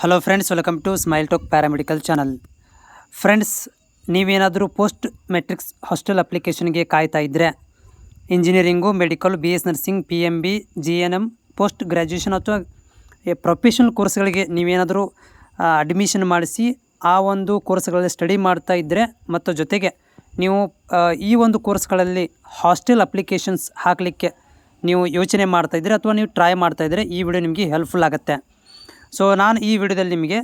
Hello friends, welcome to smile talk paramedical channel. Friends, ನೀವೇನಾದರೂ post metrics hostel ಅಪ್ಲಿಕೇಶನ್ಗೆ ಕಾಯ್ತಾ ಇದ್ದರೆ engineering, medical, BS nursing, PMB, GNM, post graduation ಅಥವಾ professional ಕೋರ್ಸ್ಗಳಿಗೆ ನೀವೇನಾದರೂ ಅಡ್ಮಿಷನ್ ಮಾಡಿಸಿ ಆ ಒಂದು ಕೋರ್ಸ್ಗಳಲ್ಲಿ ಸ್ಟಡಿ ಮಾಡ್ತಾ ಇದ್ದರೆ ಮತ್ತು ಜೊತೆಗೆ ನೀವು ಈ ಒಂದು ಕೋರ್ಸ್ಗಳಲ್ಲಿ ಹಾಸ್ಟೆಲ್ ಅಪ್ಲಿಕೇಶನ್ಸ್ ಹಾಕಲಿಕ್ಕೆ ನೀವು ಯೋಚನೆ ಮಾಡ್ತಾಯಿದ್ರೆ ಅಥವಾ ನೀವು ಟ್ರೈ ಮಾಡ್ತಾಯಿದ್ರೆ ಈ ವಿಡಿಯೋ ನಿಮಗೆ ಹೆಲ್ಪ್ಫುಲ್ ಆಗುತ್ತೆ. ಸೊ ನಾನು ಈ ವಿಡಿಯೋದಲ್ಲಿ ನಿಮಗೆ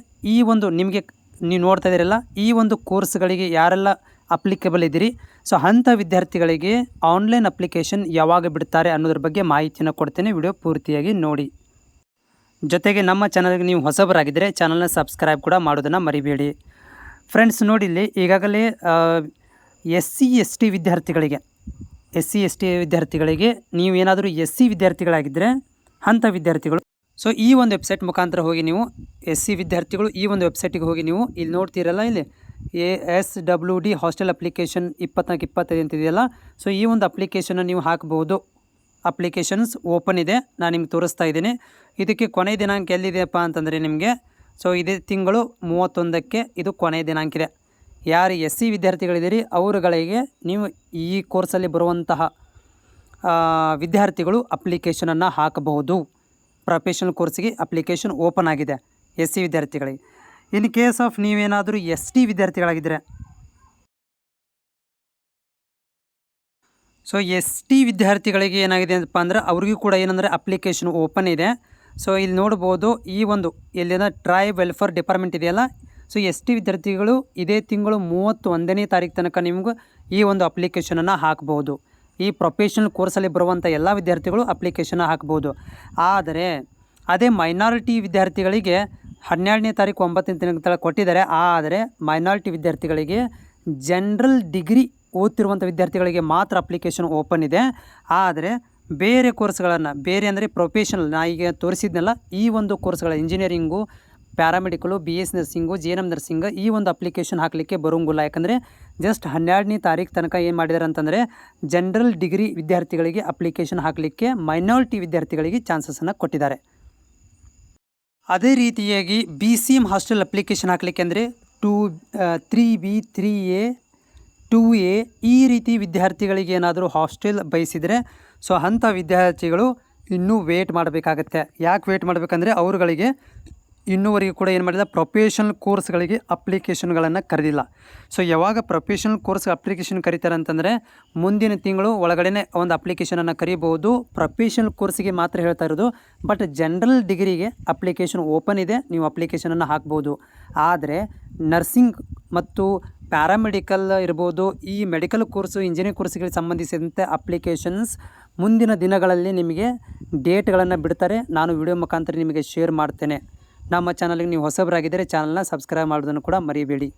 ನೀವು ನೋಡ್ತಾ ಇದ್ದೀರಲ್ಲ, ಈ ಒಂದು ಕೋರ್ಸ್ಗಳಿಗೆ ಯಾರೆಲ್ಲ ಅಪ್ಲಿಕೇಬಲ್ ಇದ್ದೀರಿ, ಸೊ ಅಂಥ ವಿದ್ಯಾರ್ಥಿಗಳಿಗೆ ಆನ್ಲೈನ್ ಅಪ್ಲಿಕೇಶನ್ ಯಾವಾಗ ಬಿಡ್ತಾರೆ ಅನ್ನೋದ್ರ ಬಗ್ಗೆ ಮಾಹಿತಿಯನ್ನು ಕೊಡ್ತೇನೆ. ವಿಡಿಯೋ ಪೂರ್ತಿಯಾಗಿ ನೋಡಿ. ಜೊತೆಗೆ ನಮ್ಮ ಚಾನಲ್ಗೆ ನೀವು ಹೊಸಬರಾಗಿದ್ದರೆ ಚಾನಲ್ನ ಸಬ್ಸ್ಕ್ರೈಬ್ ಕೂಡ ಮಾಡೋದನ್ನು ಮರಿಬೇಡಿ. ಫ್ರೆಂಡ್ಸ್, ನೋಡಿ ಇಲ್ಲಿ ಈಗಾಗಲೇ SC ST ವಿದ್ಯಾರ್ಥಿಗಳಿಗೆ ನೀವೇನಾದರೂ SC ವಿದ್ಯಾರ್ಥಿಗಳಾಗಿದ್ದರೆ ಅಂಥ ವಿದ್ಯಾರ್ಥಿಗಳು ಸೊ ಈ ಒಂದು ವೆಬ್ಸೈಟ್ ಮುಖಾಂತರ ಹೋಗಿ ನೀವು SC ವಿದ್ಯಾರ್ಥಿಗಳು ಈ ಒಂದು ವೆಬ್ಸೈಟಿಗೆ ಹೋಗಿ ನೀವು ಇಲ್ಲಿ ನೋಡ್ತೀರಲ್ಲ, ಇಲ್ಲಿ ASWD ಹಾಸ್ಟೆಲ್ ಅಪ್ಲಿಕೇಶನ್ 24-25 ಅಂತಿದೆಯಲ್ಲ, ಸೊ ಈ ಒಂದು ಅಪ್ಲಿಕೇಶನ್ನ ನೀವು ಹಾಕ್ಬೋದು. ಅಪ್ಲಿಕೇಶನ್ಸ್ ಓಪನ್ ಇದೆ, ನಾನು ನಿಮ್ಗೆ ತೋರಿಸ್ತಾ ಇದ್ದೀನಿ. ಇದಕ್ಕೆ ಕೊನೆಯ ದಿನಾಂಕ ಎಲ್ಲಿದೆಯಪ್ಪ ಅಂತಂದರೆ ನಿಮಗೆ ಸೊ ಇದೇ ತಿಂಗಳು 31ಕ್ಕೆ ಇದು ಕೊನೆಯ ದಿನಾಂಕ ಇದೆ. ಯಾರು SC ವಿದ್ಯಾರ್ಥಿಗಳಿದ್ದೀರಿ ಅವರುಗಳಿಗೆ ನೀವು ಈ ಕೋರ್ಸಲ್ಲಿ ಬರುವಂತಹ ವಿದ್ಯಾರ್ಥಿಗಳು ಅಪ್ಲಿಕೇಶನನ್ನು ಹಾಕಬಹುದು. ಪ್ರೊಫೆಷನಲ್ ಕೋರ್ಸಿಗೆ ಅಪ್ಲಿಕೇಶನ್ ಓಪನ್ ಆಗಿದೆ SC ವಿದ್ಯಾರ್ಥಿಗಳಿಗೆ. ಇನ್ ಕೇಸ್ ಆಫ್ ನೀವೇನಾದರೂ ST ವಿದ್ಯಾರ್ಥಿಗಳಾಗಿದ್ದರೆ, ಸೊ ST ವಿದ್ಯಾರ್ಥಿಗಳಿಗೆ ಏನಾಗಿದೆ ಅಂತಪ್ಪ ಅಂದರೆ ಅವ್ರಿಗೂ ಕೂಡ ಏನಂದರೆ ಅಪ್ಲಿಕೇಶನ್ ಓಪನ್ ಇದೆ. ಸೊ ಇಲ್ಲಿ ನೋಡ್ಬೋದು, ಈ ಒಂದು ಎಲ್ಲಿನ ಟ್ರೈಬ್ ವೆಲ್ಫೇರ್ ಡಿಪಾರ್ಟ್ಮೆಂಟ್ ಇದೆಯಲ್ಲ, ಸೊ ST ವಿದ್ಯಾರ್ಥಿಗಳು ಇದೇ ತಿಂಗಳು 31ನೇ ತಾರೀಕು ತನಕ ನಿಮಗೂ ಈ ಒಂದು ಅಪ್ಲಿಕೇಶನನ್ನು ಹಾಕ್ಬೋದು. ಈ ಪ್ರೊಫೆಷನಲ್ ಕೋರ್ಸಲ್ಲಿ ಬರುವಂಥ ಎಲ್ಲ ವಿದ್ಯಾರ್ಥಿಗಳು ಅಪ್ಲಿಕೇಶನ್ ಹಾಕ್ಬೋದು. ಆದರೆ ಅದೇ ಮೈನಾರಿಟಿ ವಿದ್ಯಾರ್ಥಿಗಳಿಗೆ 12ನೇ ತಾರೀಕು 9ನೇ ದಿನಕ್ಕೆ ಕೊಟ್ಟಿದ್ದಾರೆ. ಆದರೆ ಮೈನಾರಿಟಿ ವಿದ್ಯಾರ್ಥಿಗಳಿಗೆ ಜನರಲ್ ಡಿಗ್ರಿ ಓದ್ತಿರುವಂಥ ವಿದ್ಯಾರ್ಥಿಗಳಿಗೆ ಮಾತ್ರ ಅಪ್ಲಿಕೇಶನ್ ಓಪನ್ ಇದೆ. ಆದರೆ ಬೇರೆ ಕೋರ್ಸ್ಗಳನ್ನು, ಬೇರೆ ಅಂದರೆ ಪ್ರೊಫೆಷನಲ್, ನಾ ಈಗ ತೋರಿಸಿದ್ನಲ್ಲ ಈ ಒಂದು ಕೋರ್ಸ್ಗಳ engineering, paramedical, BS nursing, GNM nursing ಈ ಒಂದು ಅಪ್ಲಿಕೇಶನ್ ಹಾಕಲಿಕ್ಕೆ ಬರೋಂಗಿಲ್ಲ. ಯಾಕಂದರೆ ಜಸ್ಟ್ 12ನೇ ತಾರೀಕು ತನಕ ಏನು ಮಾಡಿದ್ದಾರೆ ಅಂತಂದರೆ ಜನರಲ್ ಡಿಗ್ರಿ ವಿದ್ಯಾರ್ಥಿಗಳಿಗೆ ಅಪ್ಲಿಕೇಶನ್ ಹಾಕಲಿಕ್ಕೆ ಮೈನಾರಿಟಿ ವಿದ್ಯಾರ್ಥಿಗಳಿಗೆ ಚಾನ್ಸಸನ್ನು ಕೊಟ್ಟಿದ್ದಾರೆ. ಅದೇ ರೀತಿಯಾಗಿ BCM ಹಾಸ್ಟೆಲ್ ಅಪ್ಲಿಕೇಶನ್ ಹಾಕಲಿಕ್ಕೆ ಅಂದರೆ 3B 3A 2A ಈ ರೀತಿ ವಿದ್ಯಾರ್ಥಿಗಳಿಗೆ ಏನಾದರೂ ಹಾಸ್ಟೆಲ್ ಬಯಸಿದರೆ ಸೊ ಅಂಥ ವಿದ್ಯಾರ್ಥಿಗಳು ಇನ್ನೂ ವೇಟ್ ಮಾಡಬೇಕಾಗತ್ತೆ. ಯಾಕೆ ವೇಟ್ ಮಾಡಬೇಕಂದ್ರೆ ಅವರುಗಳಿಗೆ ಇನ್ನೂವರೆಗೂ ಕೂಡ ಏನು ಮಾಡಿಲ್ಲ, ಪ್ರೊಫೆಷನಲ್ ಕೋರ್ಸ್ಗಳಿಗೆ ಅಪ್ಲಿಕೇಶನ್ಗಳನ್ನು ಕರೆದಿಲ್ಲ. ಸೊ ಯಾವಾಗ ಪ್ರೊಫೆಷನಲ್ ಕೋರ್ಸ್ ಅಪ್ಲಿಕೇಶನ್ ಕರೀತಾರೆ ಅಂತಂದರೆ ಮುಂದಿನ ತಿಂಗಳು ಒಳಗಡೆ ಒಂದು ಅಪ್ಲಿಕೇಶನನ್ನು ಕರೀಬೋದು. ಪ್ರೊಫೆಷನಲ್ ಕೋರ್ಸಿಗೆ ಮಾತ್ರ ಹೇಳ್ತಾ ಇರೋದು. ಬಟ್ ಜನರಲ್ ಡಿಗ್ರಿಗೆ ಅಪ್ಲಿಕೇಶನ್ ಓಪನ್ ಇದೆ, ನೀವು ಅಪ್ಲಿಕೇಶನನ್ನು ಹಾಕ್ಬೋದು. ಆದರೆ ನರ್ಸಿಂಗ್ ಮತ್ತು ಪ್ಯಾರಾಮೆಡಿಕಲ್ ಇರ್ಬೋದು, ಈ ಮೆಡಿಕಲ್ ಕೋರ್ಸು, ಇಂಜಿನಿಯರಿಂಗ್ ಕೋರ್ಸ್ಗಳಿಗೆ ಸಂಬಂಧಿಸಿದಂತೆ ಅಪ್ಲಿಕೇಶನ್ಸ್ ಮುಂದಿನ ದಿನಗಳಲ್ಲಿ ನಿಮಗೆ ಡೇಟ್ಗಳನ್ನು ಬಿಡ್ತಾರೆ. ನಾನು ವಿಡಿಯೋ ಮುಖಾಂತರ ನಿಮಗೆ ಶೇರ್ ಮಾಡ್ತೇನೆ. ನಮ್ಮ ಚಾನಲ್ಗೆ ನೀವು ಹೊಸಬರಾಗಿದ್ದರೆ ಚಾನಲ್ನ ಸಬ್ಸ್ಕ್ರೈಬ್ ಮಾಡೋದನ್ನು ಕೂಡ ಮರಿಬೇಡಿ.